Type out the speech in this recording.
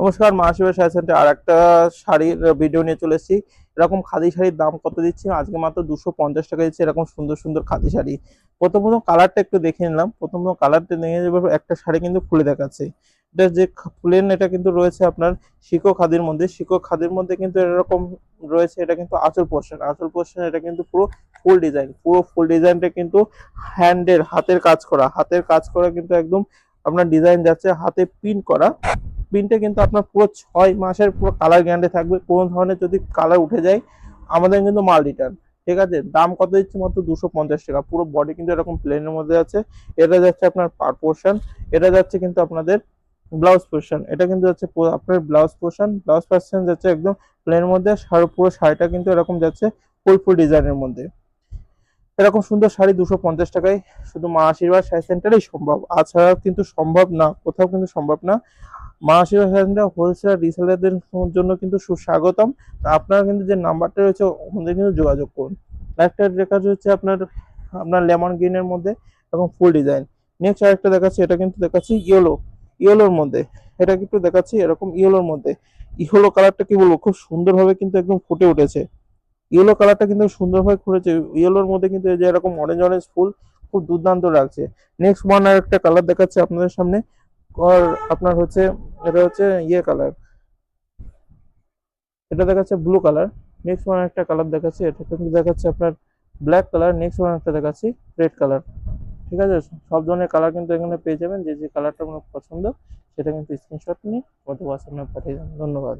নমস্কার, মহাশিবের শাড়ি সেন্টারে আর একটা শাড়ির ভিডিও নিয়ে চলে এসেছি। এরকম খাদি শাড়ির দাম কত দিচ্ছি আজকে? মাত্র 250 টাকা দিচ্ছি এরকম সুন্দর সুন্দর খাদি শাড়ি। প্রথম কালারটা একটু দেখে নিলাম। প্রথম কালারটা নিয়ে যাবে, একটা শাড়ি কিন্তু খুলে দেখাচ্ছে। এটা যে প্লেন, এটা কিন্তু রয়েছে আপনার সিকো খাদির মধ্যে। সিকো খাদির মধ্যে কিন্তু এরকম রয়েছে। এটা কিন্তু আঁচল পোর্শন এটা কিন্তু পুরো ফুল ডিজাইনটা কিন্তু হাতের কাজ করা, কিন্তু একদম আপনার ডিজাইন যাচ্ছে হাতে প্রিন্ট করা। প্রিন্টে কিন্তু আপনার পুরো 6 মাসের পুরো কালার গ্যারান্টি থাকবে। কোনো ধরনের যদি কালার উঠে যায় আমাদের কিন্তু মাল রিটার্ন। ঠিক আছে, দাম কত দিচ্ছে? মাত্র 250 টাকা। পুরো বডি কিন্তু এরকম প্লেনের মধ্যে আছে। এটা যাচ্ছে আপনার পার পোর্শন, এটা যাচ্ছে কিন্তু আপনাদের ব্লাউজ পোর্শন। এটা কিন্তু যাচ্ছে আপনার ব্লাউজ পোর্শন যাচ্ছে একদম প্লেনের মধ্যে। পুরো শাড়িটা কিন্তু এরকম যাচ্ছে ফুল ডিজাইনের মধ্যে। এরকম সুন্দর শাড়ি 250 টাকায় শুধু মা আশীর্বাদ শাড়ি সেন্টারেই সম্ভব, আছাড়া কিন্তু সম্ভব না, কোথাও কিন্তু সম্ভব না। মা আশীর্বাদ শাড়ি সেন্টার হোলসেলার রিসেলারদের জন্য কিন্তু সুস্বাগতম। আপনারা কিন্তু যে নাম্বারটা রয়েছে ওখানে কিন্তু যোগাযোগ করুন। একটা রেখা হচ্ছে আপনার আপনার লেমন গ্রিনের মধ্যে এবং ফুল ডিজাইন। নেক্সট আরেকটা দেখাচ্ছি, এটা কিন্তু দেখাচ্ছি ইয়েলোর মধ্যে। এটা কিন্তু দেখাচ্ছি এরকম ইয়েলোর মধ্যে। ইয়েলো কালারটা কি বলবো, খুব সুন্দরভাবে কিন্তু একদম ফুটে উঠেছে। ইয়েলো কালারটা কিন্তু সুন্দরভাবে করেছে। ইয়েলোর মধ্যে কিন্তু এই যে এরকম অরেঞ্জ অরেঞ্জ ফুল, খুব দুর্দান্ত লাগছে। নেক্সট ওয়ান আর একটা কালার দেখাচ্ছে আপনাদের সামনে। আর আপনার হচ্ছে এটা হচ্ছে ইয়ে কালার, এটা দেখাচ্ছে ব্লু কালার। নেক্সট ওয়ান একটা কালার দেখাচ্ছে, এটা কিন্তু দেখাচ্ছে আপনার ব্ল্যাক কালার। নেক্সট ওয়ান একটা দেখাচ্ছি রেড কালার। ঠিক আছে, সব ধরনের কালার কিন্তু এখানে পেয়ে যাবেন। যে যে কালারটা আপনার পছন্দ সেটা কিন্তু স্ক্রিনশট নিয়ে অথবা হোয়াটসঅ্যাপে পাঠিয়ে দেন। ধন্যবাদ।